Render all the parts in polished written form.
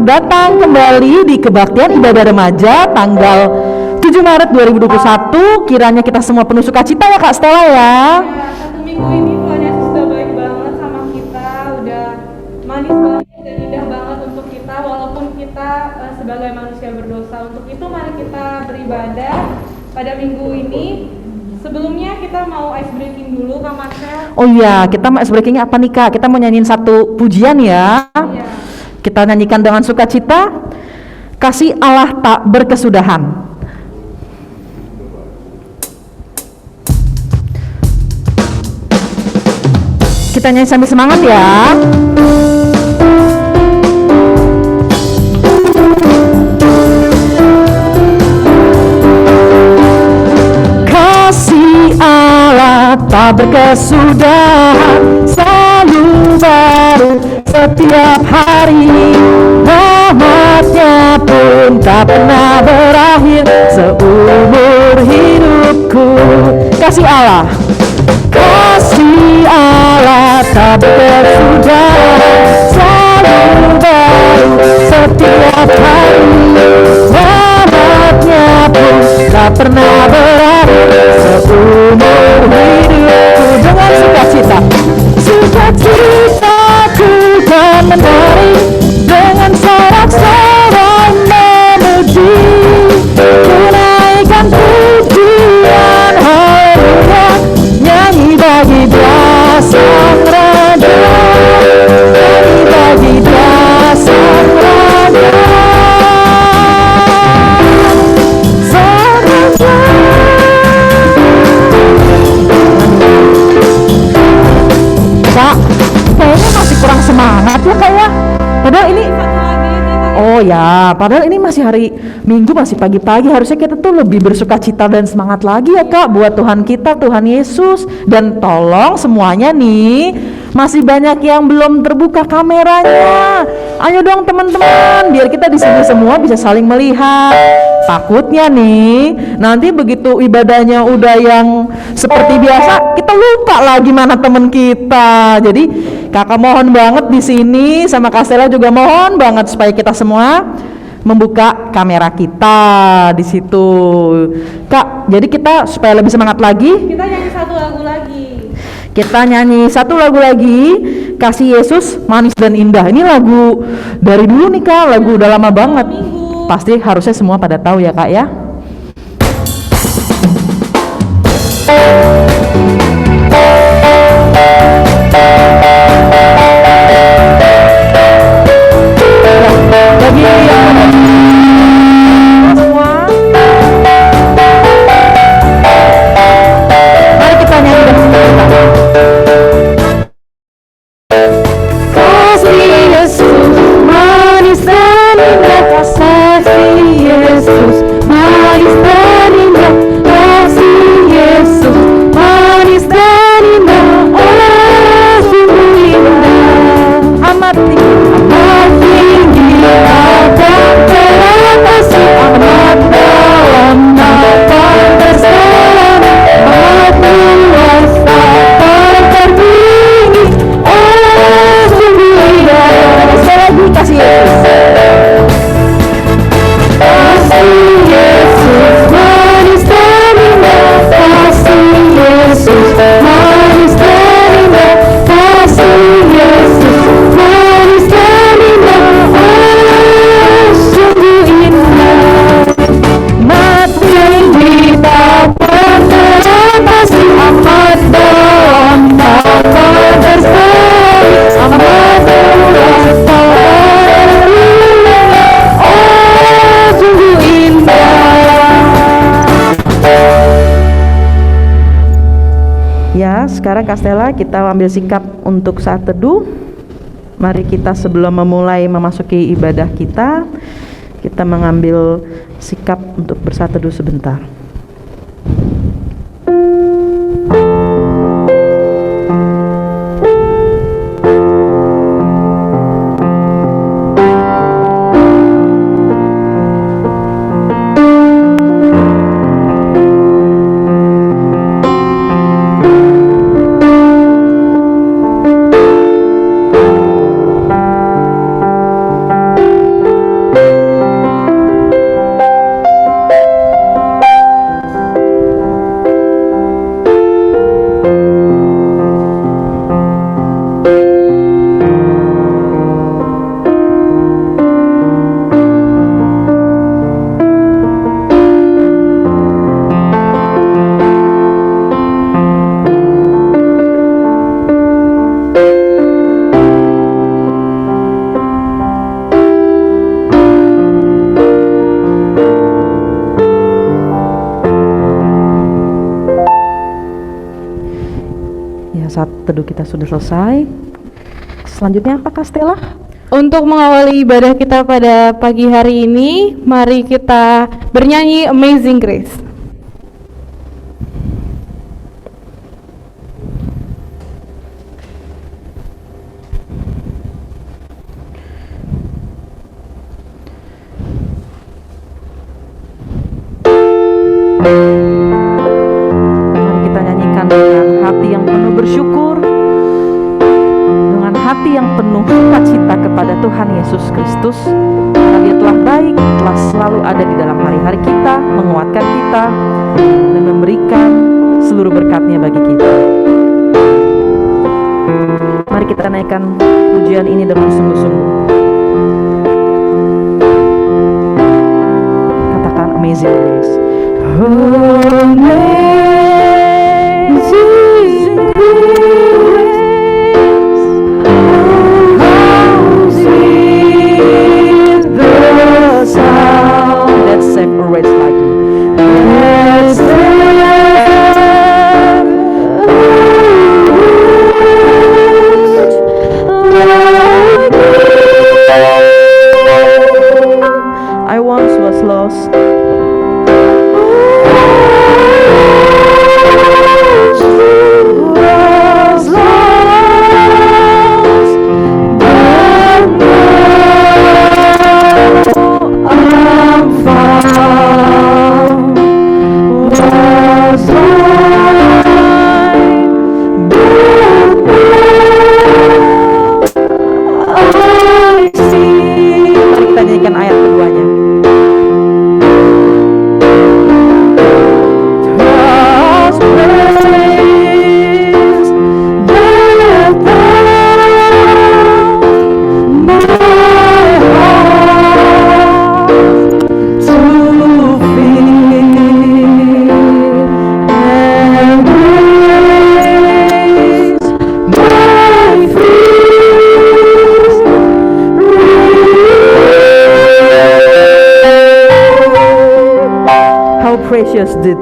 Selamat datang kembali di Kebaktian Ibadah Remaja tanggal 7 Maret 2021. Kiranya kita semua penuh sukacita ya Kak Stella ya. Satu minggu ini Tuhan Yesus sudah baik banget sama kita, udah manis banget dan indah banget untuk kita walaupun kita sebagai manusia berdosa. Untuk itu mari kita beribadah pada minggu ini. Sebelumnya kita mau ice breaking dulu Kak Marcel. Oh iya, kita mau ice breakingnya apa nih Kak? Kita mau nyanyiin satu pujian ya. Iya. Kita nyanyikan dengan sukacita, kasih Allah tak berkesudahan. Kita nyanyi sambil semangat ya. Kasih Allah tak berkesudahan, selalu baru setiap hari. Rahmatnya pun tak pernah berakhir seumur hidupku. Kasih Allah, kasih Allah tak berkesudahan, selalu baru setiap hari. Rahmatnya pun tak pernah berakhir seumur hidupku. Dengan sukacita, sukacitaku kan menari, dengan sorak-sorai memuji, menaikkan pujian haleluya, nyanyi bagi Dia Sang Raja, nyanyi bagi Dia Sang Raja, Sang Raja. Kak, kayaknya masih kurang semangat ya Kak ya. Padahal ini oh ya, padahal ini masih hari Minggu, masih pagi-pagi. Harusnya kita tuh lebih bersukacita dan semangat lagi ya Kak buat Tuhan kita, Tuhan Yesus. Dan tolong semuanya nih, masih banyak yang belum terbuka kameranya. Ayo dong teman-teman, biar kita di sini semua bisa saling melihat. Takutnya nih, nanti begitu ibadahnya udah yang seperti biasa, kita lupa lagi mana teman kita. Jadi Kakak mohon banget di sini sama Kak Stella juga mohon banget supaya kita semua membuka kamera kita di situ. Kak, jadi kita supaya lebih semangat lagi, Kita nyanyi satu lagu lagi. kita nyanyi satu lagu lagi, Kasih Yesus Manis dan Indah. Ini lagu dari dulu nih Kak, lagu udah lama banget. Minggu. Pasti harusnya semua pada tahu ya Kak ya. Bagi yang semua, mari kita nyanyi dan sukacita. Kasih Yesus manis dan indah, kasih Yesus manis dan indah, kasih Yesus manis dan indah, oh sungguh indah, amat tinggi akan telah kasih, amat dalam akan berselamat, amat luas akan tertinggi, oh sungguh indah. Sekali lagi, kasih Yesus, kasih Yesus manis dan indah, kasih Yesus manis dan indah, kasih Yesus manis dan indah, oh sungguh indah. Mati kita pernah kasih, amat dalam amat berseri, amat luas oh sungguh indah. Ya, sekarang Kak Stella, kita ambil sikap untuk saat teduh. Mari kita sebelum memulai memasuki ibadah kita mengambil sikap untuk bersaat teduh sebentar. teduh kita sudah selesai. Selanjutnya apa Kak Stella? Untuk mengawali ibadah kita pada pagi hari ini, mari kita bernyanyi Amazing Grace. Mari kita nyanyikan dengan hati yang penuh bersyukur, dengan hati yang penuh sukacita kepada Tuhan Yesus Kristus, karena Dia telah baik, telah selalu ada di dalam hari-hari kita, menguatkan kita, dan memberikan seluruh berkat-Nya bagi kita. Mari kita naikkan pujian ini dengan sungguh-sungguh. Katakan Amazing Grace. Amazing Grace, how sweet the sound that saved a wretch like me. That saved a wretch like me. I once was lost, ayat keduanya. Precious did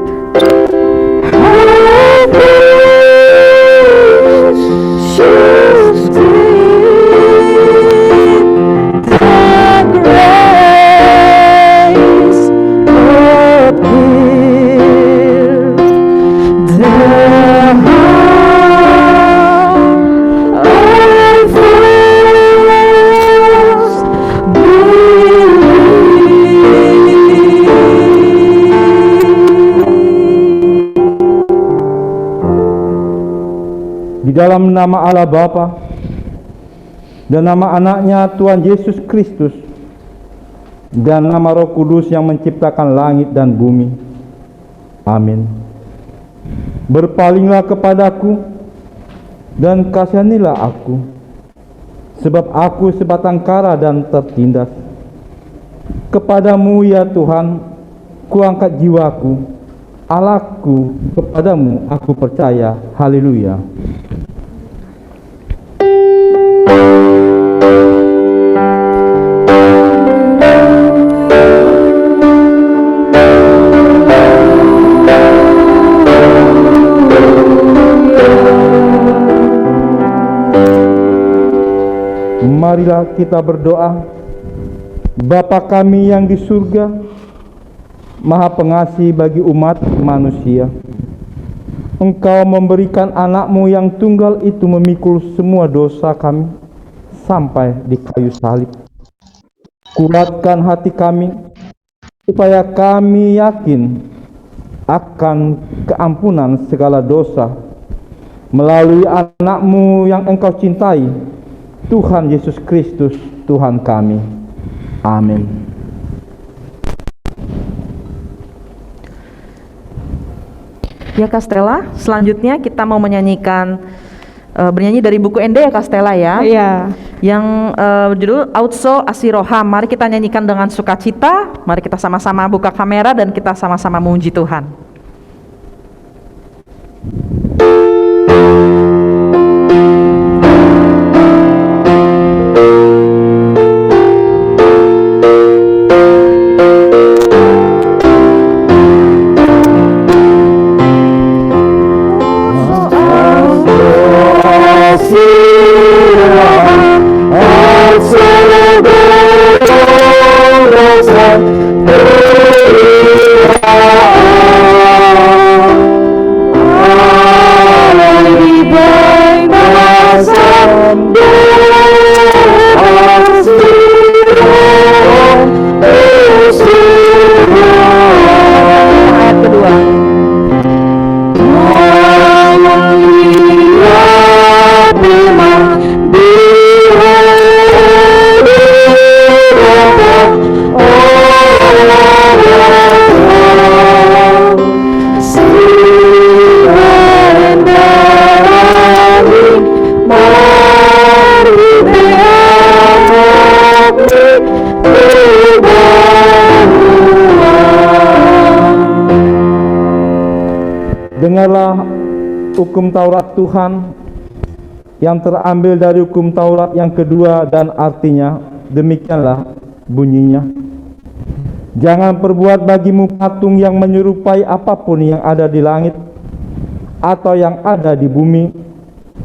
di dalam nama Allah Bapa dan nama anaknya Tuhan Yesus Kristus dan nama Roh Kudus yang menciptakan langit dan bumi. Amin. Berpalinglah kepadaku dan kasihanilah aku, sebab aku sebatang kara dan tertindas. Kepadamu ya Tuhan, kuangkat jiwaku, Allahku, kepadamu aku percaya. Haleluya. Marilah kita berdoa. Bapa kami yang di surga, Maha Pengasih bagi umat manusia, Engkau memberikan anakmu yang tunggal itu memikul semua dosa kami sampai di kayu salib. Kuatkan hati kami supaya kami yakin akan keampunan segala dosa melalui anakmu yang Engkau cintai, Tuhan Yesus Kristus Tuhan kami. Amin. Ya Kak Stella, selanjutnya kita mau menyanyikan bernyanyi dari buku Ende ya Kak Stella ya. Iya. Yang berjudul Autso Asiroham. Mari kita nyanyikan dengan sukacita. Mari kita sama-sama buka kamera dan kita sama-sama memuji Tuhan. hukum Taurat Tuhan yang terambil dari hukum Taurat yang kedua, dan artinya demikianlah bunyinya: jangan perbuat bagimu patung yang menyerupai apapun yang ada di langit, atau yang ada di bumi,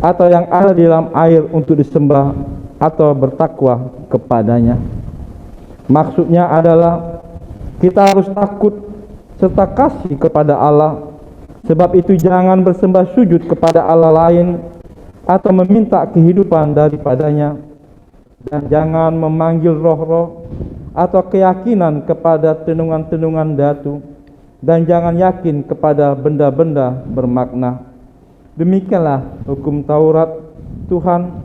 atau yang ada di dalam air untuk disembah atau bertakwa kepadanya. Maksudnya adalah kita harus takut serta kasih kepada Allah. Sebab itu jangan bersembah sujud kepada Allah lain atau meminta kehidupan daripadanya, dan jangan memanggil roh-roh atau keyakinan kepada tenungan-tenungan datu, dan jangan yakin kepada benda-benda bermakna. Demikianlah hukum Taurat Tuhan.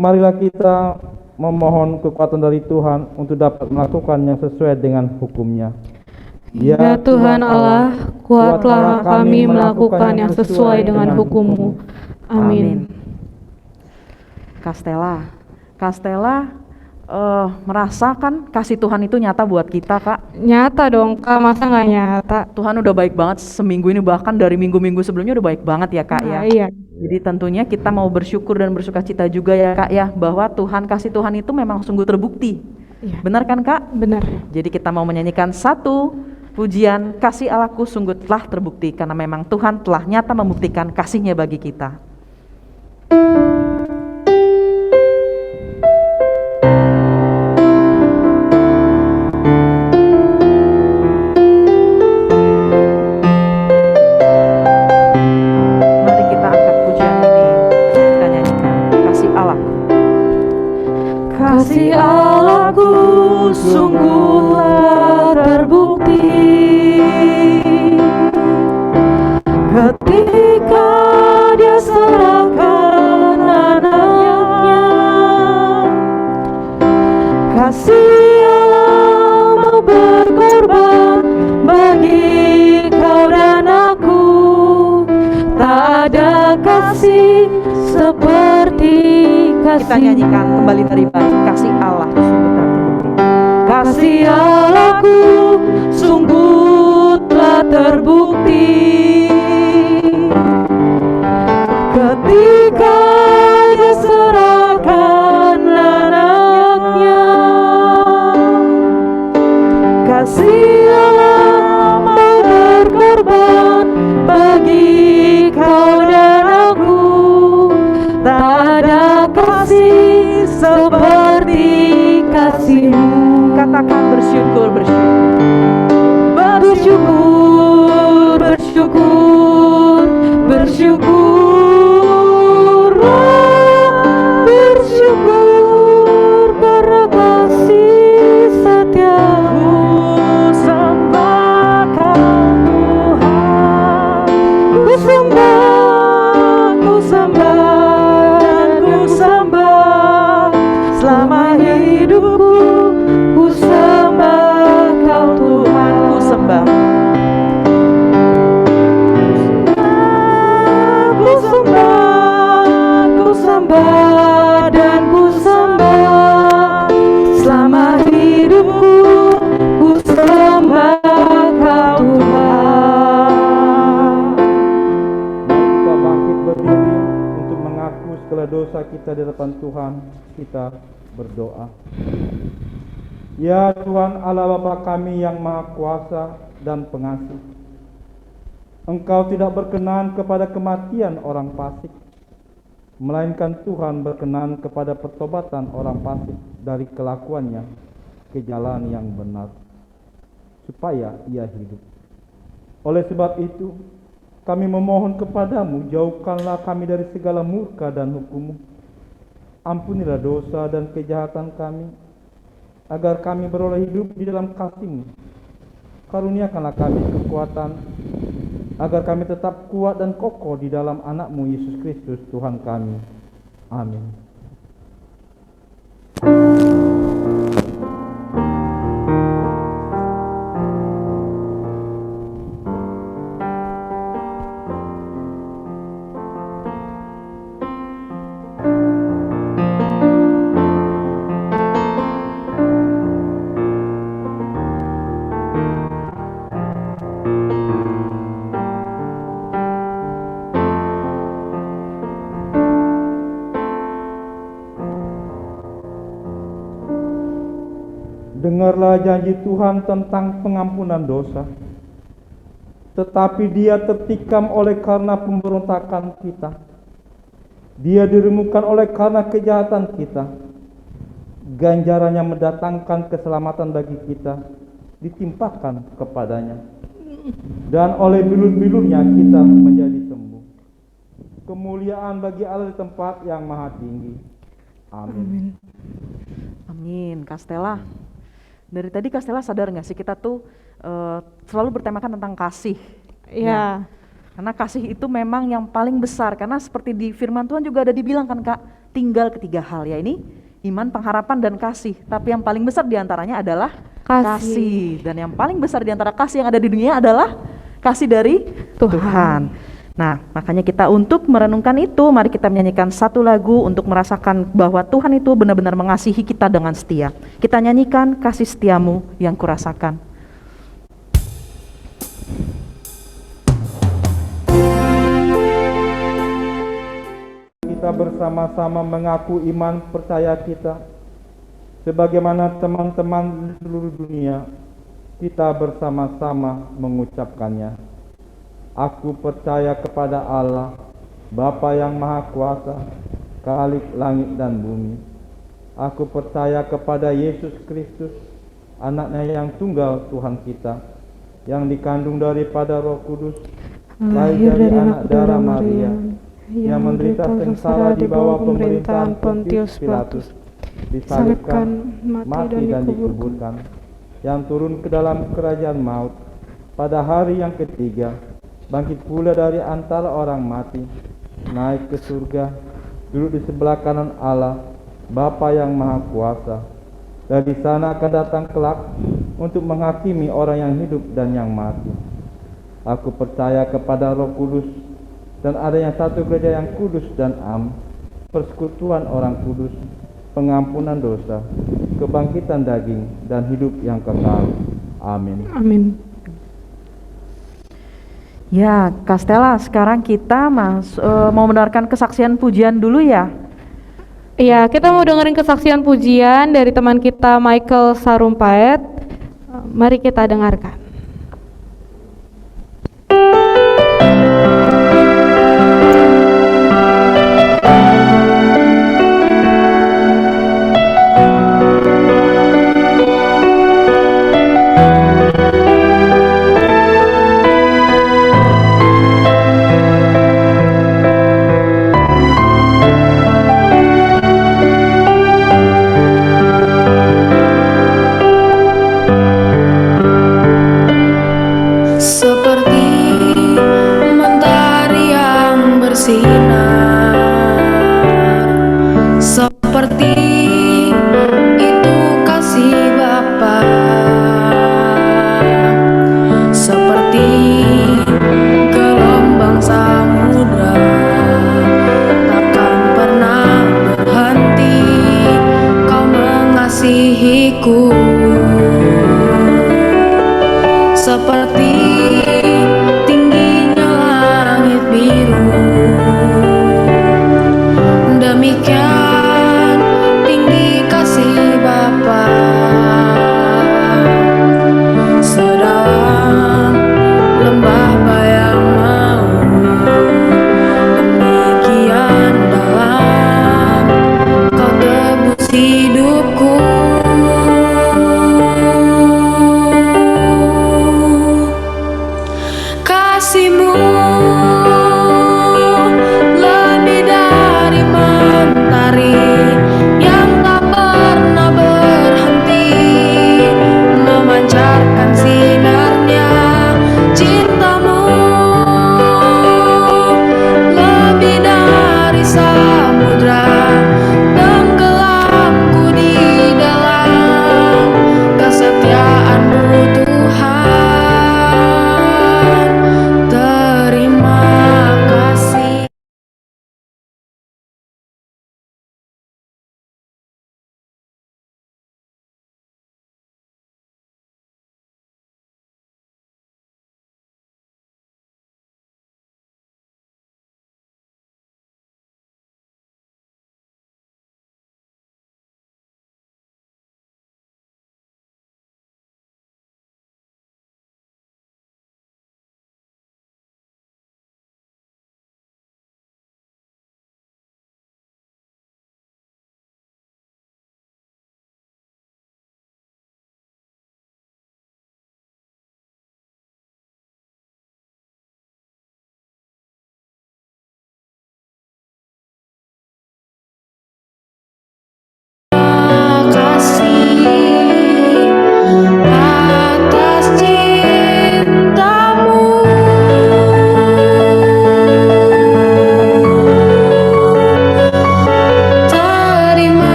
Marilah kita memohon kekuatan dari Tuhan untuk dapat melakukannya sesuai dengan hukumnya. Ya Tuhan Allah, kuatlah kami melakukan yang sesuai dengan hukum-Mu. Amin. Kastela merasakan kasih Tuhan itu nyata buat kita, Kak. Nyata dong Kak, masa nggak nyata? Tuhan udah baik banget seminggu ini, bahkan dari minggu-minggu sebelumnya udah baik banget ya, Kak, ya. Iya. Jadi tentunya kita mau bersyukur dan bersukacita juga ya, Kak, ya, bahwa kasih Tuhan itu memang sungguh terbukti. Iya. Benar kan, Kak? Benar. Jadi kita mau menyanyikan satu pujian, kasih Allahku sungguh telah terbukti, karena memang Tuhan telah nyata membuktikan kasih-Nya bagi kita. Mari kita angkat pujian ini, kita nyanyikan kasih Allahku. Kasih Allahku sungguhlah terbukti ketika Dia serahkan anaknya. Kasih Allah mau berkorban bagi kau dan aku. Tak ada kasih seperti kasih. Kita nyanyikan kembali dari baik, kasih Allah sungguh terbukti. Kasih Allahku sungguh telah terbukti ketika Dia serahkan anaknya. Kasih Allah mau berkorban bagi kau dan aku. Tak ada kasih seperti kasih-Mu. Katakan bersyukur, Bersyukur, bersyukur, bersyukur, bersyukur karena kasih setia-Mu. Sembah Tuhan, ku sembah, ku sembah, ku sembah selama hidupku. Ku sembah Kau Tuhan, ku sembah. ku sembah dan ku sembah selama hidupku. Ku sembah Kau Tuhan. Mari kita bangkit berdiri untuk mengaku segala dosa kita di hadapan Tuhan. Kita berdoa. Ya Tuhan Allah Bapa kami yang Maha Kuasa dan Pengasih, Engkau tidak berkenan kepada kematian orang fasik, melainkan Tuhan berkenan kepada pertobatan orang fasik dari kelakuannya ke jalan yang benar, supaya ia hidup. Oleh sebab itu, kami memohon kepadamu, jauhkanlah kami dari segala murka dan hukum-Mu. Ampunilah dosa dan kejahatan kami, agar kami beroleh hidup di dalam kasih-Mu. Karuniakanlah kami kekuatan, agar kami tetap kuat dan kokoh di dalam anak-Mu Yesus Kristus Tuhan kami. Amin. Dengarlah janji Tuhan tentang pengampunan dosa. Tetapi dia tertikam oleh karena pemberontakan kita. Dia diremukkan oleh karena kejahatan kita. Ganjarannya mendatangkan keselamatan bagi kita ditimpakan kepadanya. Dan oleh bilur-bilurnya kita menjadi sembuh. Kemuliaan bagi Allah di tempat yang maha tinggi. Amin. Amin. Kastela, dari tadi Kastela sadar nggak sih kita tuh selalu bertemakan tentang kasih. Iya. Karena kasih itu memang yang paling besar, karena seperti di firman Tuhan juga ada dibilang kan Kak, tinggal ketiga hal ya ini, iman, pengharapan, dan kasih. Tapi yang paling besar diantaranya adalah kasih. Dan yang paling besar diantara kasih yang ada di dunia adalah kasih dari Tuhan. Nah, makanya kita untuk merenungkan itu, mari kita menyanyikan satu lagu untuk merasakan bahwa Tuhan itu benar-benar mengasihi kita dengan setia. Kita nyanyikan kasih setiamu yang kurasakan. Kita bersama-sama mengaku iman percaya kita. Sebagaimana teman-teman di seluruh dunia, kita bersama-sama mengucapkannya. Aku percaya kepada Allah, Bapa yang Maha Kuasa, Khalik langit dan bumi. Aku percaya kepada Yesus Kristus, Anaknya yang tunggal Tuhan kita, yang dikandung daripada Roh Kudus, lahir dari anak darah Maria, yang menderita sengsara di bawah pemerintahan Pontius Pilatus, disalibkan, mati dan dikuburkan, yang turun ke dalam kerajaan maut, pada hari yang ketiga, bangkit pula dari antara orang mati, naik ke surga, duduk di sebelah kanan Allah, Bapa yang Maha Kuasa. Dari sana akan datang kelak untuk menghakimi orang yang hidup dan yang mati. Aku percaya kepada Roh Kudus dan adanya satu gereja yang kudus dan am, persekutuan orang kudus, pengampunan dosa, kebangkitan daging, dan hidup yang kekal. Amin. Amin. Ya, Kastela, sekarang kita mau mendengarkan kesaksian pujian dulu ya. Iya, kita mau dengerin kesaksian pujian dari teman kita Michael Sarumpait. Mari kita dengarkan. Hidupku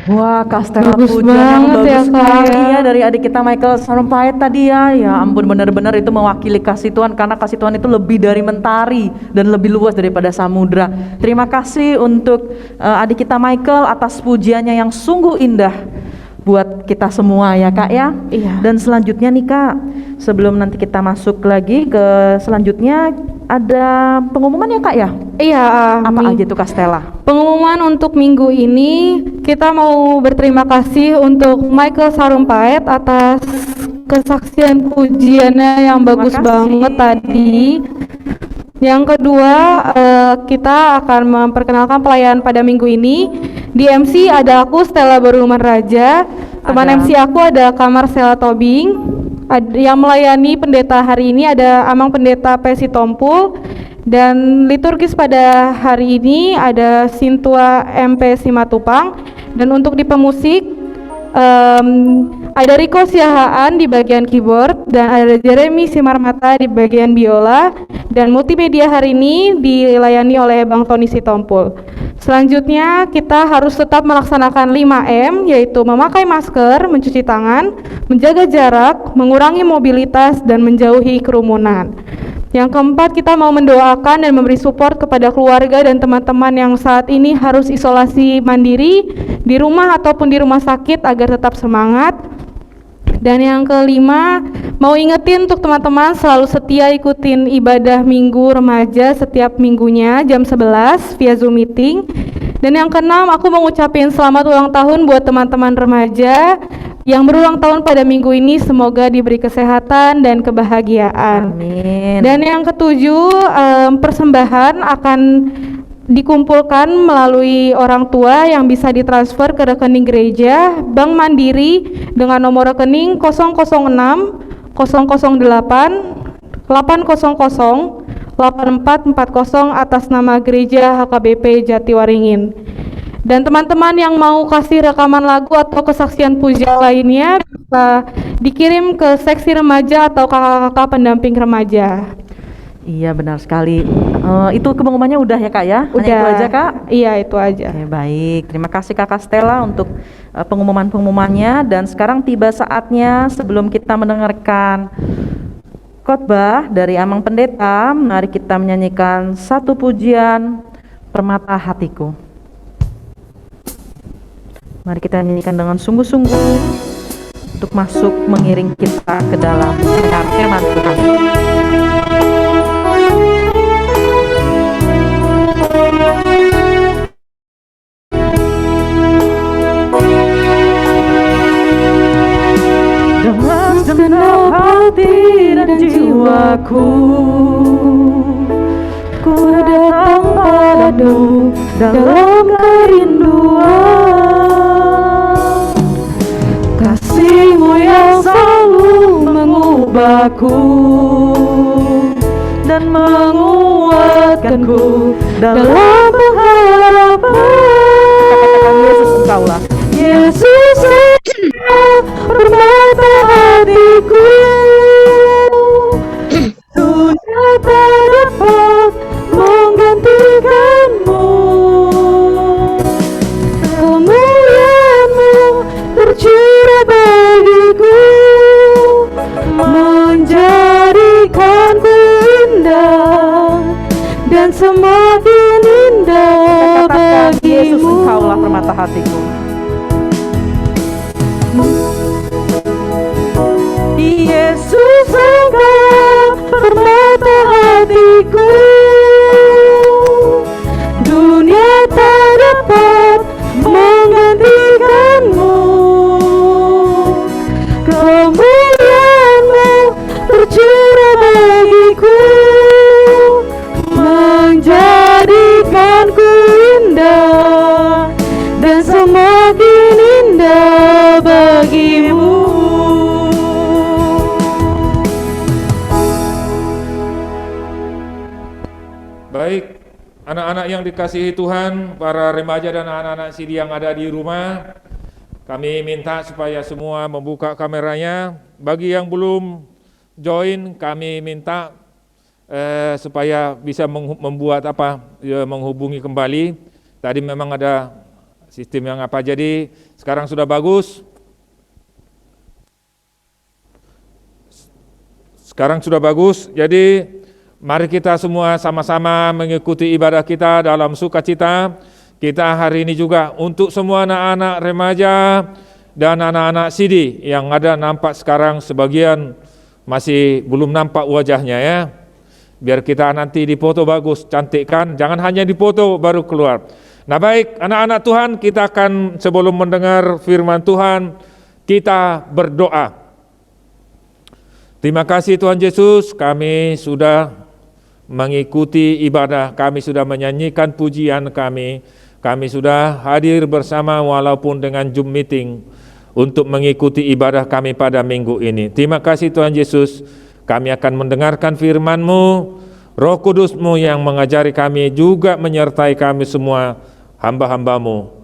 Wah, Kastela Bagus pujian yang banget ya, bagus Kak. sekali ya dari adik kita Michael Sarumpait tadi ya. Ya ampun, benar-benar itu mewakili kasih Tuhan, karena kasih Tuhan itu lebih dari mentari dan lebih luas daripada samudra. Terima kasih untuk adik kita Michael atas pujiannya yang sungguh indah buat kita semua ya Kak ya. Iya. Dan selanjutnya nih Kak, sebelum nanti kita masuk lagi ke selanjutnya, ada pengumuman ya Kak ya? Iya, Apa aja tuh Kastela? pengumuman untuk minggu ini, kita mau berterima kasih untuk Michael Sarumpait atas kesaksian pujiannya yang bagus kasih. banget tadi. Yang kedua, kita akan memperkenalkan pelayan pada minggu ini. Di MC ada aku, Stella Baruman Raja. Teman Ada. MC aku ada Kak Marcella Tobing. Yang melayani pendeta hari ini ada Amang Pendeta Pesi Tompul. Dan liturgis pada hari ini ada Sintua MP Simatupang. Dan untuk di pemusik ada Riko Siahaan di bagian keyboard dan ada Jeremy Simarmata di bagian biola, dan multimedia hari ini dilayani oleh Bang Tony Sitompul. Selanjutnya kita harus tetap melaksanakan 5M, yaitu memakai masker, mencuci tangan, menjaga jarak, mengurangi mobilitas, dan menjauhi kerumunan. Yang keempat, kita mau mendoakan dan memberi support kepada keluarga dan teman-teman yang saat ini harus isolasi mandiri di rumah ataupun di rumah sakit agar tetap semangat. Dan yang kelima, mau ingetin untuk teman-teman selalu setia ikutin ibadah minggu remaja setiap minggunya jam 11 via Zoom meeting. Dan yang keenam, aku mau ngucapin selamat ulang tahun buat teman-teman remaja yang berulang tahun pada minggu ini, semoga diberi kesehatan dan kebahagiaan. Amin. Dan yang ketujuh, persembahan akan dikumpulkan melalui orang tua yang bisa ditransfer ke rekening gereja Bank Mandiri dengan nomor rekening 006 008 800 8440 atas nama Gereja HKBP Jatiwaringin. Dan teman-teman yang mau kasih rekaman lagu atau kesaksian pujian lainnya bisa dikirim ke seksi remaja atau kakak-kakak pendamping remaja. Iya benar sekali. Itu pengumumannya udah ya Kak ya? Hanya Udah. itu aja Kak? Iya, itu aja. Oke, baik. Terima kasih Kakak Stella untuk pengumuman-pengumumannya. Dan sekarang tiba saatnya sebelum kita mendengarkan khotbah dari Amang Pendeta, mari kita menyanyikan satu pujian Permata Hatiku. Mari kita nyanyikan dengan sungguh-sungguh untuk masuk mengiring kita ke dalam sinar firman Tuhan. Dengan segenap hati dan jiwaku, ku datang padamu dalam kerinduan. Kasih-Mu yang selalu mengubahku dan menguatkanku dalam pengharapan. Katakan Yesus Engkaulah. Yesus Engkau permata hatiku, sudah tak dapat menggantikanmu. Kemuliaan-Mu tercurah bagiku, menjadikanku indah dan semakin indah bagimu. Yesus Engkaulah permata hatiku. Yesus Engkau permata hatiku, dunia tak dapat menggantikanmu. Kemuliaan-Mu tercurah bagiku, menjadikanku indah dan semakin indah bagimu. Baik, anak-anak yang dikasihi Tuhan, para remaja dan anak-anak sidi yang ada di rumah, kami minta supaya semua membuka kameranya. Bagi yang belum join, kami minta supaya bisa menghubungi kembali. Tadi memang ada sistem yang apa. Jadi sekarang sudah bagus. Sekarang sudah bagus. Jadi mari kita semua sama-sama mengikuti ibadah kita dalam sukacita. Kita hari ini juga untuk semua anak-anak remaja dan anak-anak CD yang ada nampak sekarang, sebagian masih belum nampak wajahnya ya. Biar kita nanti dipoto bagus, cantikkan, jangan hanya dipoto baru keluar. Nah baik, anak-anak Tuhan, kita akan sebelum mendengar firman Tuhan, kita berdoa. Terima kasih Tuhan Yesus, kami sudah mengikuti ibadah, kami sudah menyanyikan pujian kami sudah hadir bersama walaupun dengan Zoom meeting untuk mengikuti ibadah kami pada minggu ini. Terima kasih Tuhan Yesus, kami akan mendengarkan firman-Mu, Roh Kudus-Mu yang mengajari kami juga menyertai kami semua hamba-hamba-Mu.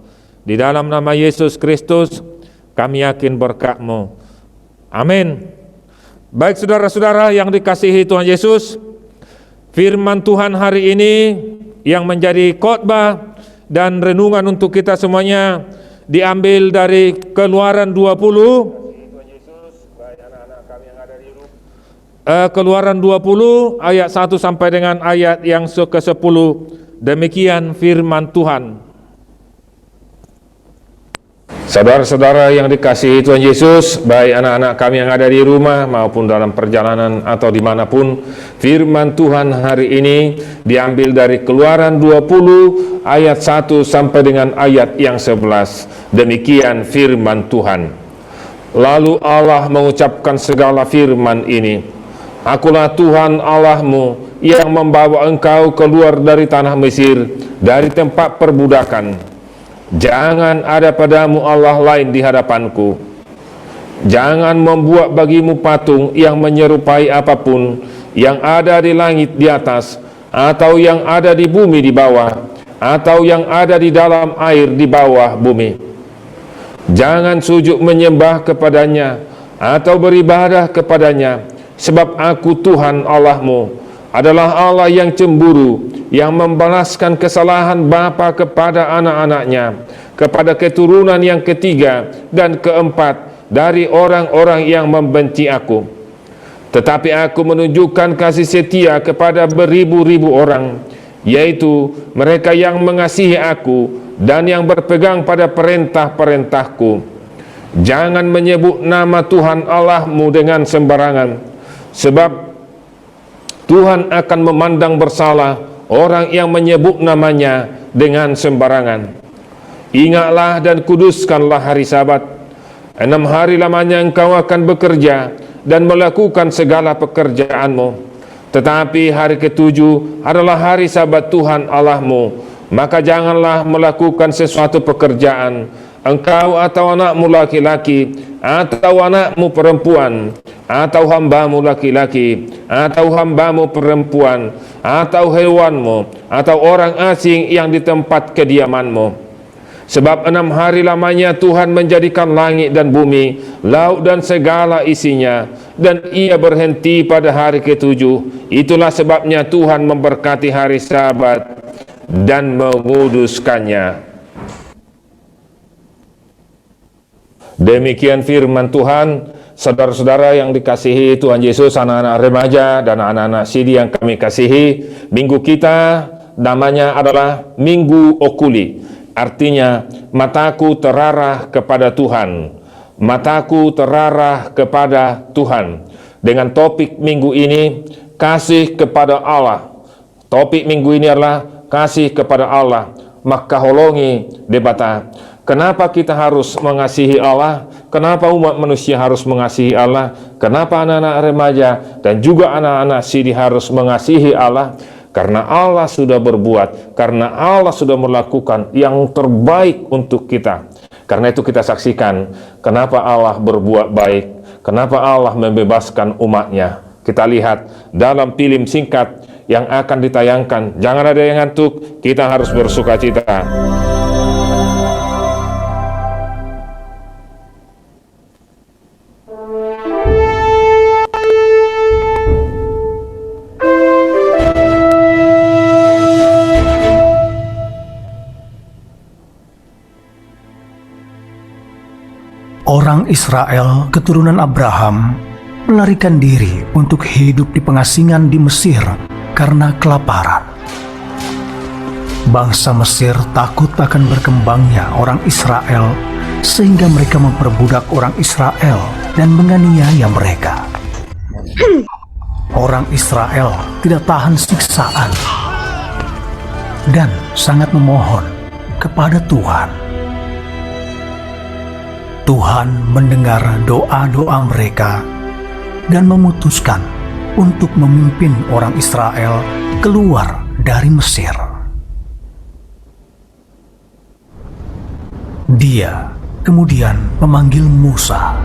Di dalam nama Yesus Kristus, kami yakin berkat-Mu. Amin. Baik saudara-saudara yang dikasihi Tuhan Yesus, firman Tuhan hari ini yang menjadi khotbah dan renungan untuk kita semuanya diambil dari Keluaran 20. Keluaran 20 ayat 1 sampai dengan ayat yang ke-10. Demikian firman Tuhan. Saudara-saudara yang dikasihi Tuhan Yesus, baik anak-anak kami yang ada di rumah maupun dalam perjalanan atau dimanapun, firman Tuhan hari ini diambil dari Keluaran 20 ayat 1 sampai dengan ayat yang 11. Demikian firman Tuhan. Lalu Allah mengucapkan segala firman ini, Akulah Tuhan Allahmu yang membawa engkau keluar dari tanah Mesir, dari tempat perbudakan. Jangan ada padamu Allah lain di hadapanku. Jangan membuat bagimu patung yang menyerupai apapun yang ada di langit di atas, atau yang ada di bumi di bawah, atau yang ada di dalam air di bawah bumi. Jangan sujud menyembah kepadanya atau beribadah kepadanya, sebab aku Tuhan Allahmu adalah Allah yang cemburu, yang membalaskan kesalahan bapa kepada anak-anaknya, kepada keturunan yang ketiga dan keempat dari orang-orang yang membenci aku. Tetapi aku menunjukkan kasih setia kepada beribu-ribu orang, yaitu mereka yang mengasihi aku dan yang berpegang pada perintah-perintahku. Jangan menyebut nama Tuhan Allahmu dengan sembarangan, sebab Tuhan akan memandang bersalah orang yang menyebut namanya dengan sembarangan. Ingatlah dan kuduskanlah hari Sabat. 6 hari lamanya engkau akan bekerja dan melakukan segala pekerjaanmu. Tetapi hari ke-7 adalah hari Sabat Tuhan Allahmu. Maka janganlah melakukan sesuatu pekerjaan, engkau atau anakmu laki-laki, atau anakmu perempuan, atau hambamu laki-laki, atau hambamu perempuan, atau hewanmu, atau orang asing yang di tempat kediamanmu. Sebab 6 hari lamanya Tuhan menjadikan langit dan bumi, laut dan segala isinya, dan ia berhenti pada hari ke-7. Itulah sebabnya Tuhan memberkati hari Sabat dan menguduskannya. Demikian firman Tuhan. Saudara-saudara yang dikasihi Tuhan Yesus, anak-anak remaja dan anak-anak CD yang kami kasihi, minggu kita namanya adalah Minggu Okuli. Artinya, mataku terarah kepada Tuhan. Mataku terarah kepada Tuhan. Dengan topik minggu ini, kasih kepada Allah. Topik minggu ini adalah kasih kepada Allah. Maka holongi debata. Kenapa kita harus mengasihi Allah? Kenapa umat manusia harus mengasihi Allah? Kenapa anak-anak remaja dan juga anak-anak CD harus mengasihi Allah? Karena Allah sudah berbuat, karena Allah sudah melakukan yang terbaik untuk kita. Karena itu kita saksikan kenapa Allah berbuat baik, kenapa Allah membebaskan umatnya. Kita lihat dalam film singkat yang akan ditayangkan. Jangan ada yang ngantuk, kita harus bersukacita. Orang Israel keturunan Abraham melarikan diri untuk hidup di pengasingan di Mesir karena kelaparan. Bangsa Mesir takut akan berkembangnya orang Israel sehingga mereka memperbudak orang Israel dan menganiaya mereka. Orang Israel tidak tahan siksaan dan sangat memohon kepada Tuhan. Tuhan mendengar doa-doa mereka dan memutuskan untuk memimpin orang Israel keluar dari Mesir. Dia kemudian memanggil Musa.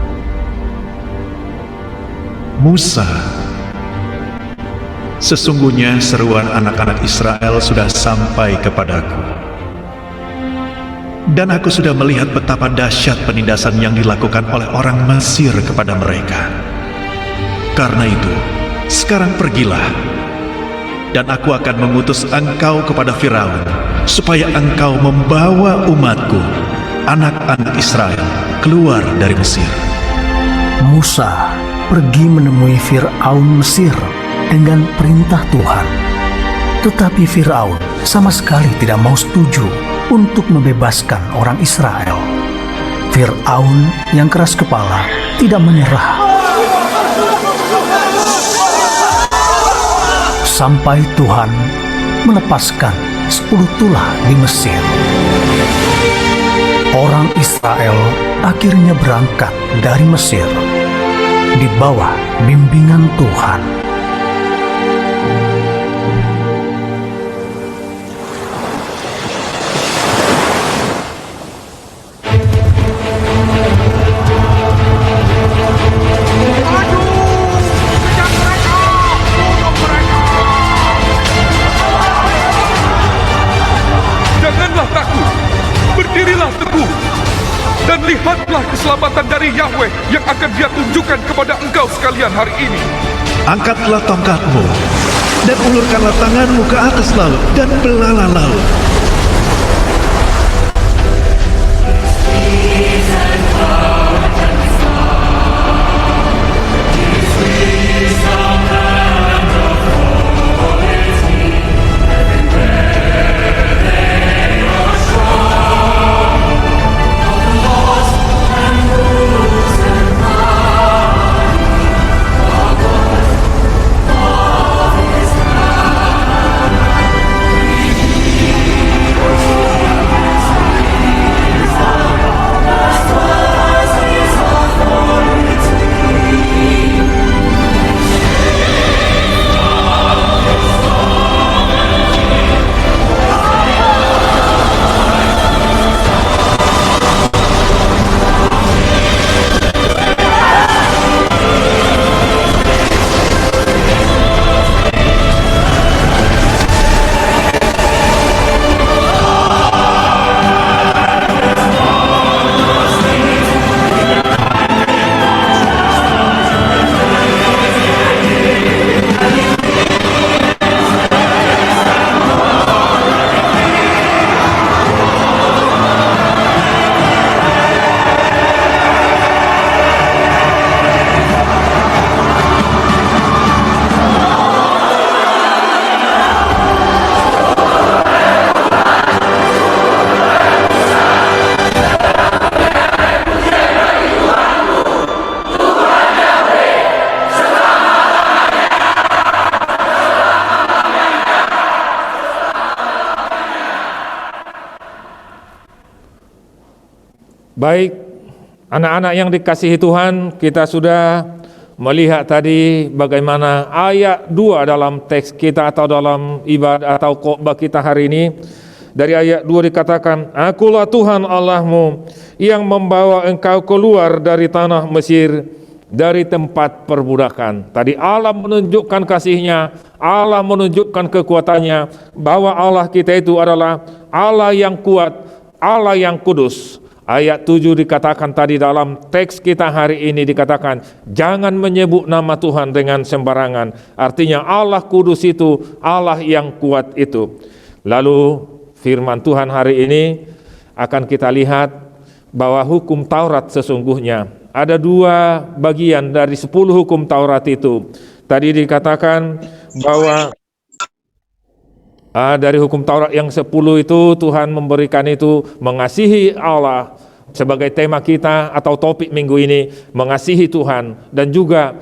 Musa, sesungguhnya seruan anak-anak Israel sudah sampai kepadaku. Dan aku sudah melihat betapa dahsyat penindasan yang dilakukan oleh orang Mesir kepada mereka. Karena itu, sekarang pergilah, dan aku akan mengutus engkau kepada Firaun, supaya engkau membawa umatku, anak-anak Israel, keluar dari Mesir. Musa pergi menemui Firaun Mesir dengan perintah Tuhan. Tetapi Firaun sama sekali tidak mau setuju untuk membebaskan orang Israel. Firaun yang keras kepala tidak menyerah sampai Tuhan melepaskan 10 tulah di Mesir. Orang Israel akhirnya berangkat dari Mesir di bawah bimbingan Tuhan. Janganlah takut, berdirilah teguh, dan lihatlah keselamatan dari Yahweh yang akan Dia tunjukkan kepada engkau sekalian hari ini. Angkatlah tongkatmu, dan ulurkanlah tanganmu ke atas laut, dan belalah laut. Baik, anak-anak yang dikasihi Tuhan, kita sudah melihat tadi bagaimana ayat 2 dalam teks kita atau dalam ibadah atau khotbah kita hari ini. Dari ayat 2 dikatakan, Akulah Tuhan Allahmu yang membawa engkau keluar dari tanah Mesir, dari tempat perbudakan. Tadi Allah menunjukkan kasih-Nya, Allah menunjukkan kekuatannya, bahwa Allah kita itu adalah Allah yang kuat, Allah yang kudus. Ayat 7 dikatakan tadi dalam teks kita hari ini dikatakan, jangan menyebut nama Tuhan dengan sembarangan. Artinya Allah kudus itu, Allah yang kuat itu. Lalu firman Tuhan hari ini akan kita lihat bahwa hukum Taurat sesungguhnya ada 2 bagian dari 10 hukum Taurat itu. Tadi dikatakan bahwa dari hukum Taurat yang 10 itu Tuhan memberikan itu mengasihi Allah. Sebagai tema kita atau topik minggu ini, mengasihi Tuhan, dan juga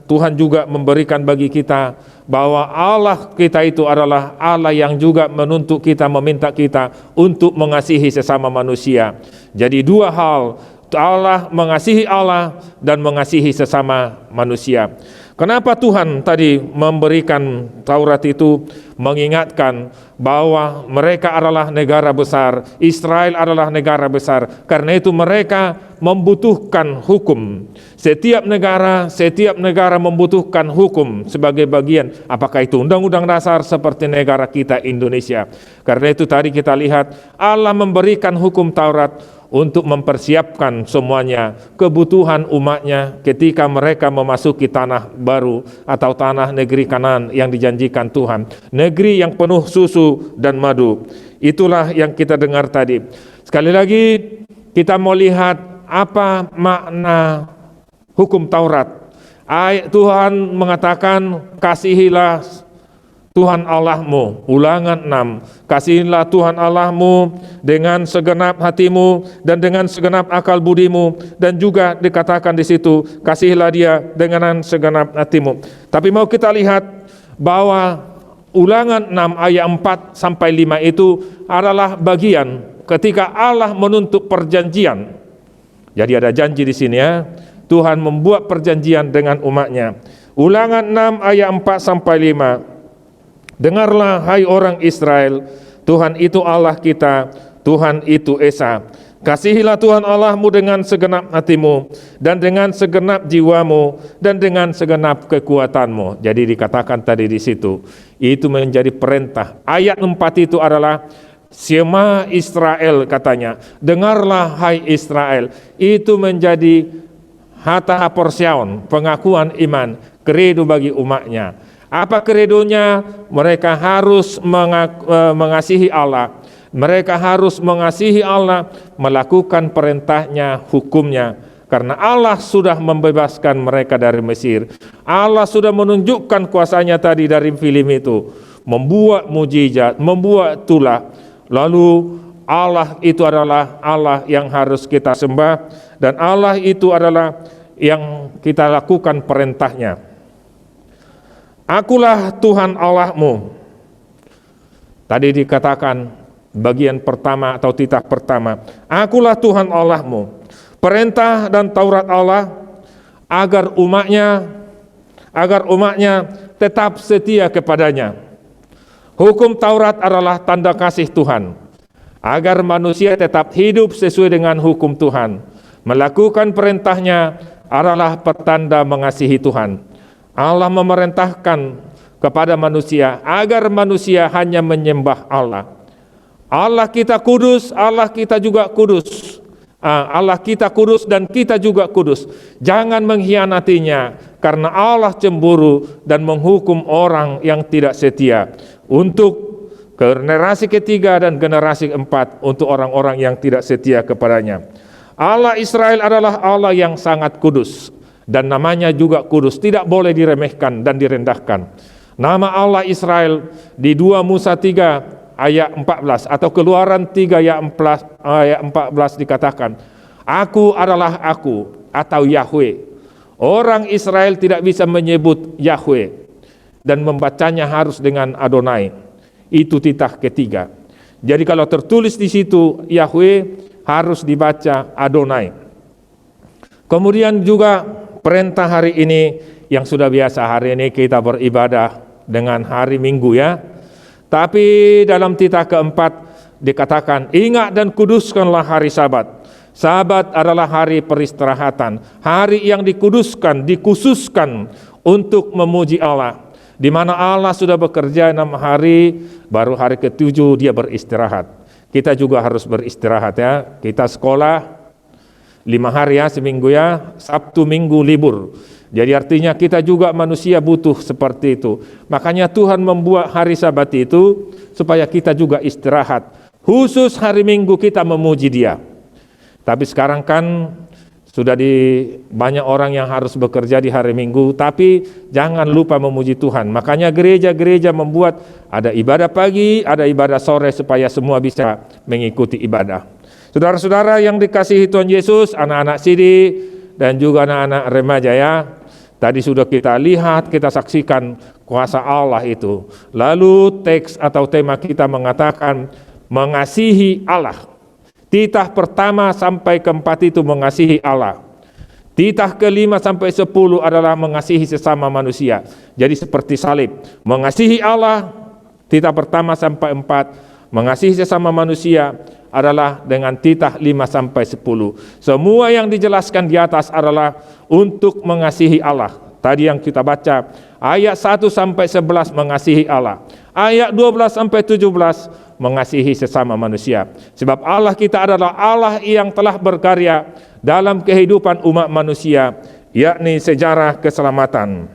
Tuhan juga memberikan bagi kita bahwa Allah kita itu adalah Allah yang juga menuntut kita, meminta kita untuk mengasihi sesama manusia. Jadi 2 hal, Allah mengasihi Allah dan mengasihi sesama manusia. Kenapa Tuhan tadi memberikan Taurat itu mengingatkan bahwa mereka adalah negara besar, Israel adalah negara besar. Karena itu mereka membutuhkan hukum. Setiap negara membutuhkan hukum sebagai bagian, apakah itu undang-undang dasar seperti negara kita Indonesia. Karena itu tadi kita lihat Allah memberikan hukum Taurat untuk mempersiapkan semuanya kebutuhan umatnya ketika mereka memasuki tanah baru atau tanah negeri Kanaan yang dijanjikan Tuhan, negeri yang penuh susu dan madu. Itulah yang kita dengar tadi. Sekali lagi kita mau lihat apa makna hukum Taurat. Tuhan mengatakan kasihilah Tuhan Allahmu, Ulangan 6. Kasihilah Tuhan Allahmu dengan segenap hatimu dan dengan segenap akal budimu, dan juga dikatakan di situ kasihilah Dia dengan segenap hatimu. Tapi mau kita lihat bahwa Ulangan 6 ayat 4 sampai 5 itu adalah bagian ketika Allah menuntut perjanjian. Jadi ada janji di sini ya. Tuhan membuat perjanjian dengan umatnya. Ulangan 6 ayat 4 sampai 5. Dengarlah hai orang Israel, Tuhan itu Allah kita, Tuhan itu Esa. Kasihilah Tuhan Allahmu dengan segenap hatimu, dan dengan segenap jiwamu, dan dengan segenap kekuatanmu. Jadi dikatakan tadi di situ, itu menjadi perintah. Ayat 4 itu adalah Shema Israel katanya. Dengarlah hai Israel. Itu menjadi hata haporsion, pengakuan iman, kredo bagi umatnya. Apa kredonya? Mereka harus mengasihi Allah. Mereka harus mengasihi Allah, melakukan perintahnya, hukumnya. Karena Allah sudah membebaskan mereka dari Mesir. Allah sudah menunjukkan kuasanya tadi dari film itu. Membuat mujizat, membuat tulah. Lalu Allah itu adalah Allah yang harus kita sembah. Dan Allah itu adalah yang kita lakukan perintahnya. Akulah Tuhan Allahmu. Tadi dikatakan bagian pertama atau titah pertama. Akulah Tuhan Allahmu. Perintah dan Taurat Allah agar umatnya tetap setia kepadanya. Hukum Taurat adalah tanda kasih Tuhan. Agar manusia tetap hidup sesuai dengan hukum Tuhan. Melakukan perintahnya adalah pertanda mengasihi Tuhan. Allah memerintahkan kepada manusia agar manusia hanya menyembah Allah. Allah kita kudus, Allah kita juga kudus. Allah kita kudus dan kita juga kudus. Jangan mengkhianatinya, karena Allah cemburu dan menghukum orang yang tidak setia. Untuk generasi ketiga dan generasi keempat, untuk orang-orang yang tidak setia kepadanya. Allah Israel adalah Allah yang sangat kudus. Dan namanya juga kudus, tidak boleh diremehkan dan direndahkan. Nama Allah Israel di 2 Musa 3 ayat 14 atau Keluaran 3 ayat 14 dikatakan, Aku adalah aku atau Yahweh. Orang Israel tidak bisa menyebut Yahweh dan membacanya harus dengan Adonai. Itu titah ketiga. Jadi kalau tertulis di situ Yahweh harus dibaca Adonai. Kemudian juga perintah hari ini yang sudah biasa, hari ini kita beribadah dengan hari Minggu ya. Tapi dalam titah keempat dikatakan, ingat dan kuduskanlah hari Sabat. Sabat adalah hari peristirahatan, hari yang dikuduskan, dikhususkan untuk memuji Allah. Di mana Allah sudah bekerja 6 hari, baru hari ke-7 dia beristirahat. Kita juga harus beristirahat ya. Kita sekolah 5 hari ya, seminggu ya, Sabtu Minggu libur. Jadi artinya kita juga manusia butuh seperti itu. Makanya Tuhan membuat hari Sabat itu supaya kita juga istirahat. Khusus hari Minggu kita memuji Dia. Tapi sekarang kan sudah banyak orang yang harus bekerja di hari Minggu, tapi jangan lupa memuji Tuhan. Makanya gereja-gereja membuat ada ibadah pagi, ada ibadah sore supaya semua bisa mengikuti ibadah. Saudara-saudara yang dikasihi Tuhan Yesus, anak-anak sidi dan juga anak-anak remaja ya. Tadi sudah kita lihat, kita saksikan kuasa Allah itu. Lalu teks atau tema kita mengatakan mengasihi Allah. Titah pertama sampai keempat itu mengasihi Allah. Titah kelima sampai 10 adalah mengasihi sesama manusia. Jadi seperti salib. Mengasihi Allah, titah pertama sampai 4. Mengasihi sesama manusia adalah dengan titah 5 sampai 10. Semua yang dijelaskan di atas adalah untuk mengasihi Allah. Tadi yang kita baca, ayat 1 sampai 11 mengasihi Allah. Ayat 12 sampai 17 mengasihi sesama manusia. Sebab Allah kita adalah Allah yang telah berkarya dalam kehidupan umat manusia, yakni sejarah keselamatan.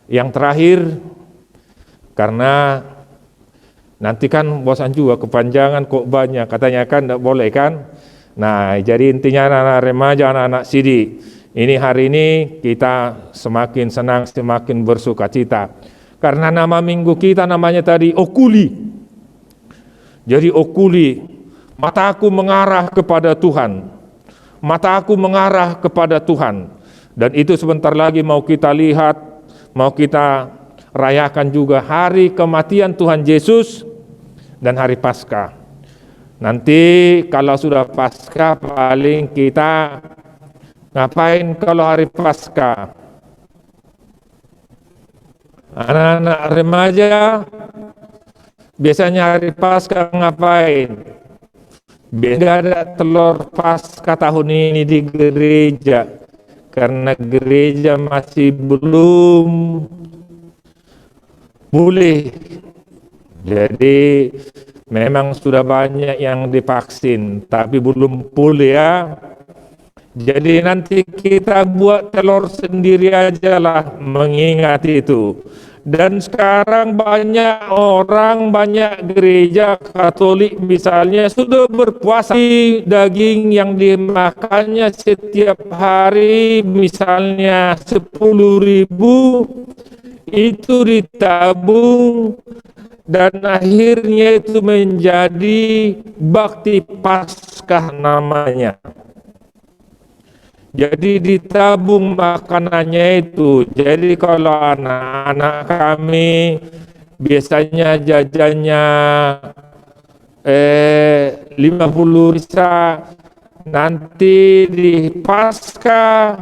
Yang terakhir, karena nanti kan bosan juga kepanjangan kok banyak, katanya kan tidak boleh kan. Nah, jadi intinya anak-anak remaja, anak-anak sidi, ini hari ini kita semakin senang, semakin bersuka cita. Karena nama minggu kita namanya tadi Okuli. Jadi okuli, mataku mengarah kepada Tuhan. Mataku mengarah kepada Tuhan. Dan itu sebentar lagi mau kita lihat, mau kita rayakan juga hari kematian Tuhan Yesus dan hari Paskah. Nanti kalau sudah Paskah paling kita ngapain kalau hari Paskah? Anak-anak remaja biasanya hari Paskah ngapain? Beda ada telur Paskah tahun ini di gereja. Karena gereja masih belum boleh. Jadi memang sudah banyak yang divaksin, tapi belum boleh ya. Jadi nanti kita buat telur sendiri aja lah mengingat itu. Dan sekarang banyak orang, banyak gereja Katolik misalnya sudah berpuasa. Daging yang dimakannya setiap hari misalnya 10.000 itu ditabung dan akhirnya itu menjadi bakti Paskah namanya. Jadi ditabung makanannya itu. Jadi kalau anak-anak kami biasanya jajannya 50 risa, nanti di Paskah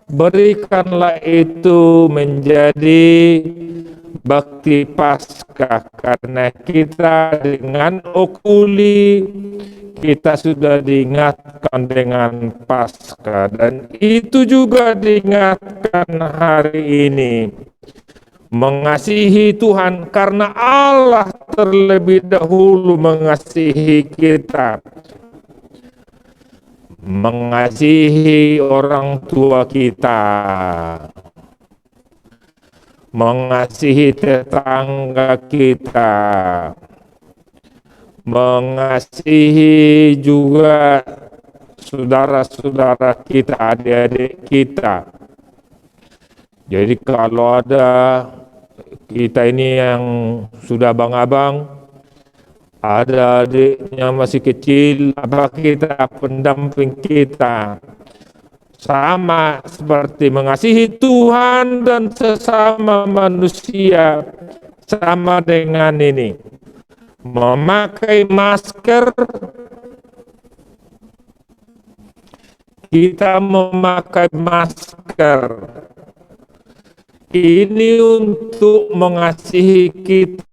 berikanlah itu menjadi bakti Paskah, karena kita dengan okuli kita sudah diingatkan dengan Paskah, dan itu juga diingatkan hari ini mengasihi Tuhan karena Allah terlebih dahulu mengasihi kita, mengasihi orang tua kita, mengasihi tetangga kita, mengasihi juga saudara-saudara kita, adik-adik kita. Jadi kalau ada kita ini yang sudah abang-abang, ada adiknya masih kecil, apa kita pendamping kita. Sama seperti mengasihi Tuhan dan sesama manusia, sama dengan ini. Memakai masker, kita memakai masker ini untuk mengasihi kita.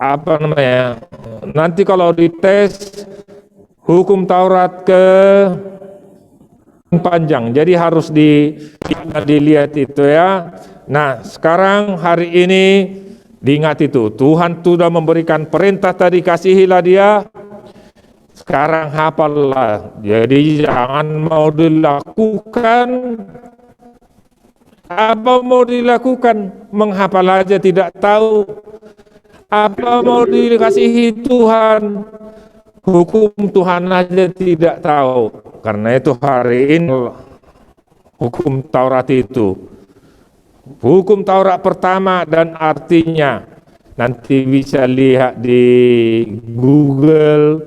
Apa namanya, nanti kalau dites hukum Taurat ke panjang, jadi harus dilihat itu ya. Nah, sekarang hari ini diingat itu, Tuhan sudah memberikan perintah tadi, kasihilah dia. Sekarang hafallah. Jadi jangan mau dilakukan, apa mau dilakukan, menghafal aja tidak tahu. Apa mau dikasihi Tuhan, hukum Tuhan aja tidak tahu. Karena itu hari ini hukum Taurat itu, hukum Taurat pertama dan artinya nanti bisa lihat di Google,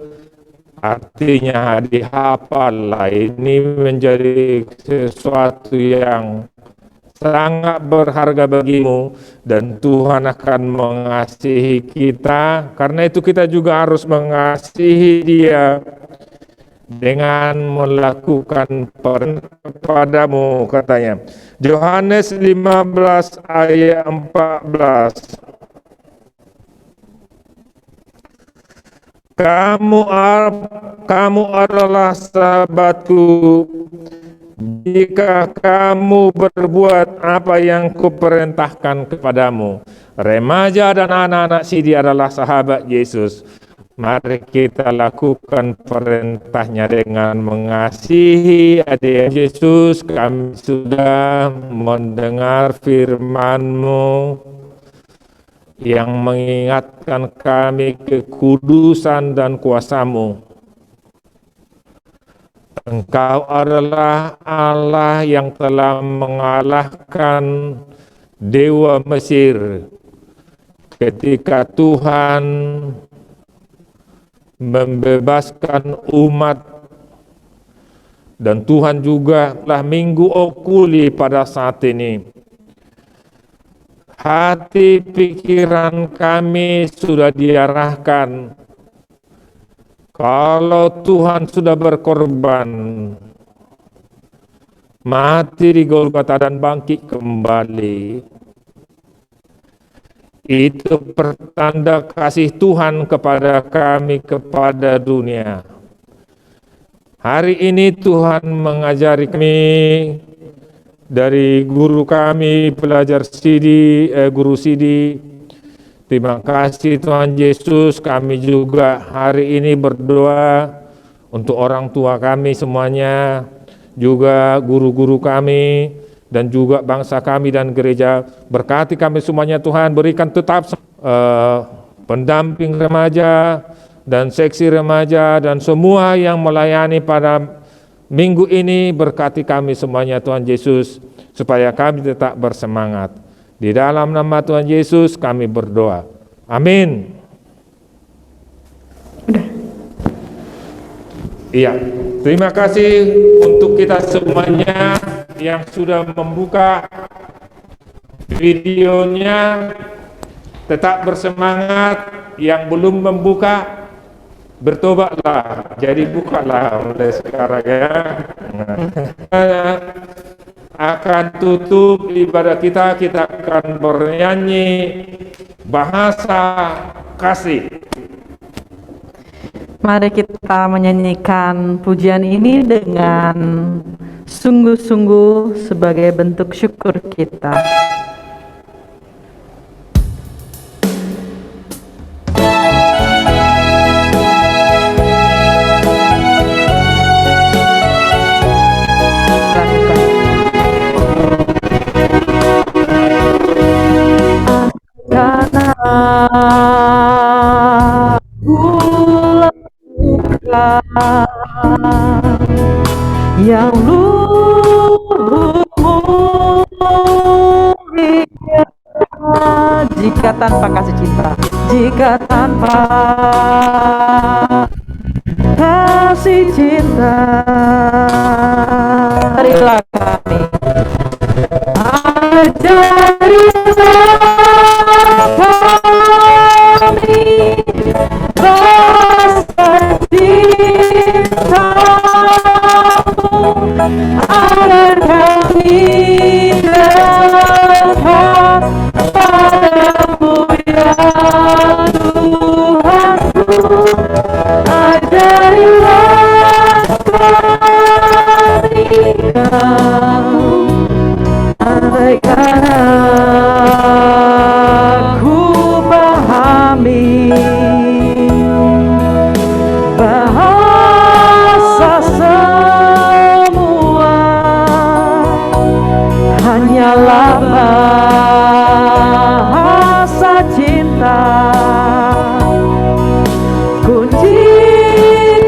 artinya dihafal lah. Ini menjadi sesuatu yang sangat berharga bagimu, dan Tuhan akan mengasihi kita. Karena itu kita juga harus mengasihi Dia dengan melakukan perintah kepadamu, katanya. Yohanes 15 ayat 14. Kamu adalah sahabatku jika kamu berbuat apa yang kuperintahkan kepadamu. Remaja dan anak-anak sidi adalah sahabat Yesus. Mari kita lakukan perintahnya dengan mengasihi adik Yesus. Kami sudah mendengar firman-Mu yang mengingatkan kami kekudusan dan kuasa-Mu. Engkau adalah Allah yang telah mengalahkan dewa Mesir ketika Tuhan membebaskan umat, dan Tuhan juga telah minggu okuli pada saat ini. Hati pikiran kami sudah diarahkan. Kalau Tuhan sudah berkorban, mati di Golgota dan bangkit kembali, itu pertanda kasih Tuhan kepada kami, kepada dunia. Hari ini Tuhan mengajari kami dari guru kami, pelajar Sidi, guru Sidi. Terima kasih Tuhan Yesus. Kami juga hari ini berdoa untuk orang tua kami semuanya, juga guru-guru kami, dan juga bangsa kami dan gereja. Berkati kami semuanya Tuhan, berikan tetap pendamping remaja dan seksi remaja dan semua yang melayani pada minggu ini. Berkati kami semuanya Tuhan Yesus, supaya kami tetap bersemangat. Di dalam nama Tuhan Yesus kami berdoa. Amin. Iya, terima kasih untuk kita semuanya yang sudah membuka videonya. Tetap bersemangat. Yang belum membuka, bertobatlah. Jadi bukalah mulai sekarang ya. Akan tutup ibadah kita akan bernyanyi bahasa kasih. Mari kita menyanyikan pujian ini dengan sungguh-sungguh sebagai bentuk syukur kita. Yang luhur mulia, jika tanpa kasih cinta, jika tanpa kasih cinta, marilah kami ajari kami rasa cintamu, agar kami dekat padamu ya Tuhanku. Ajarilah kami dan aku pahami bahasa semua hanyalah bahasa cinta. Kunci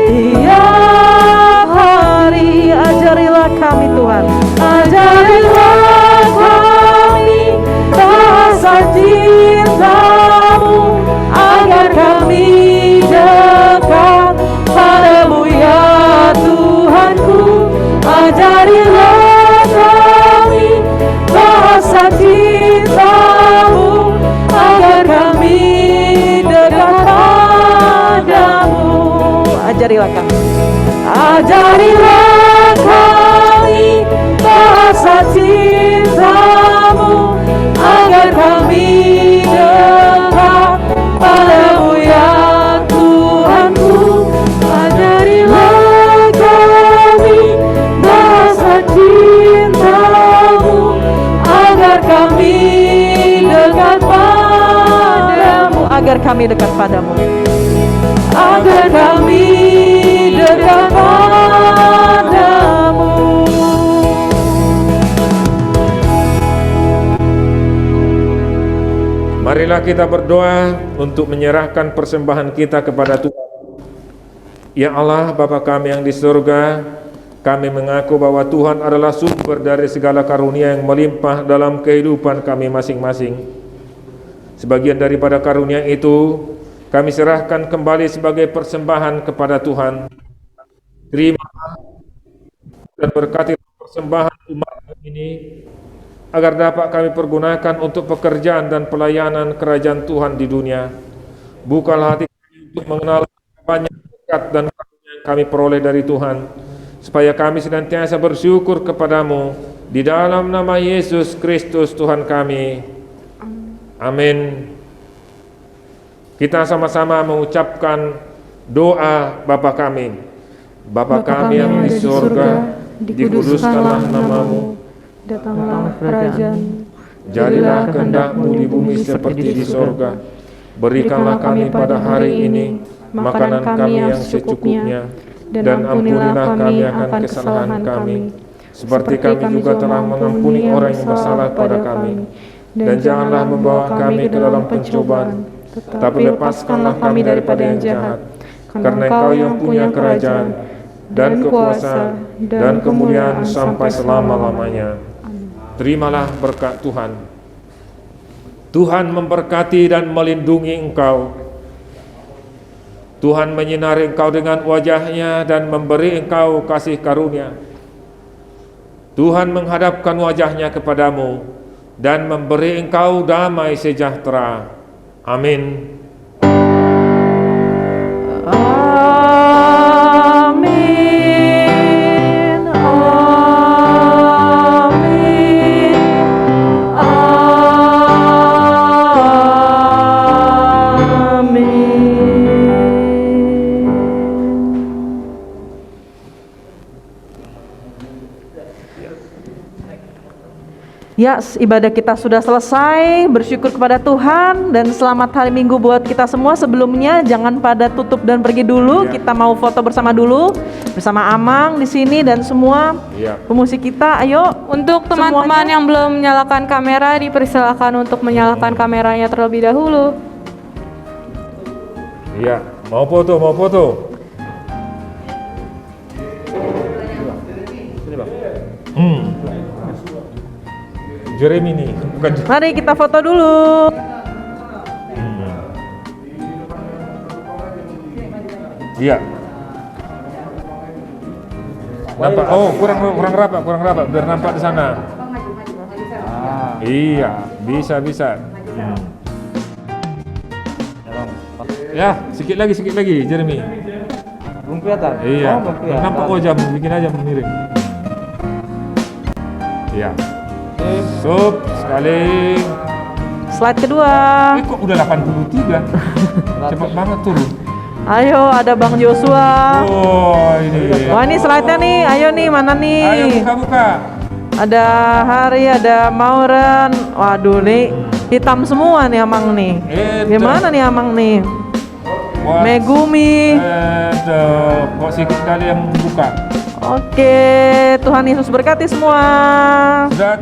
tiap hari, ajarilah kami Tuhan, ajarilah kami bahasa cinta-Mu, agar kami dekat padamu ya Tuhanku. Ajarilah kami bahasa cinta-Mu, agar kami dekat padamu. Ajarilah kami, ajarilah kami bahasa cinta-Mu, agar kami dekat padamu ya Tuhanku. Ajarilah kami bahasa cinta-Mu, agar kami dekat padamu, agar kami dekat padamu, agar kami dekat padamu. Marilah kita berdoa untuk menyerahkan persembahan kita kepada Tuhan. Ya Allah, Bapa kami yang di surga, kami mengaku bahwa Tuhan adalah sumber dari segala karunia yang melimpah dalam kehidupan kami masing-masing. Sebagian daripada karunia itu kami serahkan kembali sebagai persembahan kepada Tuhan. Terima dan berkati persembahan umat ini, agar dapat kami pergunakan untuk pekerjaan dan pelayanan kerajaan Tuhan di dunia. Bukalah hati kami untuk mengenal banyak berkat dan karunia yang kami peroleh dari Tuhan, supaya kami senantiasa bersyukur kepadamu di dalam nama Yesus Kristus Tuhan kami. Amin. Kita sama-sama mengucapkan doa Bapa kami. Bapa kami yang di surga, dikuduskanlah namamu, datanglah kerajaan, jadilah kehendak-Mu di bumi seperti di sorga. Berikanlah kami pada hari ini makanan kami yang secukupnya, dan ampunilah kami akan kesalahan kami, seperti kami juga telah mengampuni orang yang bersalah pada kami. Dan janganlah membawa kami ke dalam pencobaan, tetapi lepaskanlah kami daripada yang jahat. Karena Engkau yang punya kerajaan, dan kuasa, dan kemuliaan sampai selama-lamanya. Terimalah berkat Tuhan. Tuhan memberkati dan melindungi engkau. Tuhan menyinari engkau dengan wajah-Nya dan memberi engkau kasih karunia. Tuhan menghadapkan wajah-Nya kepadamu dan memberi engkau damai sejahtera. Amin. Ya, ibadah kita sudah selesai. Bersyukur kepada Tuhan dan selamat hari Minggu buat kita semua. Sebelumnya jangan pada tutup dan pergi dulu. Kita mau foto bersama dulu bersama Amang di sini dan semua pemusik kita. Ayo, untuk teman-teman yang belum menyalakan kamera, dipersilakan untuk menyalakan kameranya terlebih dahulu. Iya, mau foto, mau foto. Jeremy nih, bukan. Mari kita foto dulu. Iya. Nampak? Oh, kurang rapat, biar nampak di sana. Iya, bisa. Ya, sedikit lagi, Jeremy. Belum kelihatan? Iya, belum kelihatan. nampak wajah, bikin aja mirip. Iya. Sup, sekali. Slide kedua. Kok udah 83? Cepat banget turun. Ayo, ada Bang Joshua. Oh, ini. Wah, ini slide-nya nih. Ayo nih, mana nih? Ayo buka. Ada Hari, ada Mauren. Waduh nih hitam semua nih Amang nih. Gimana nih Amang nih? Wah, Megumi. kok sikit kali yang buka. Oke, Tuhan Yesus berkati semua. Sudah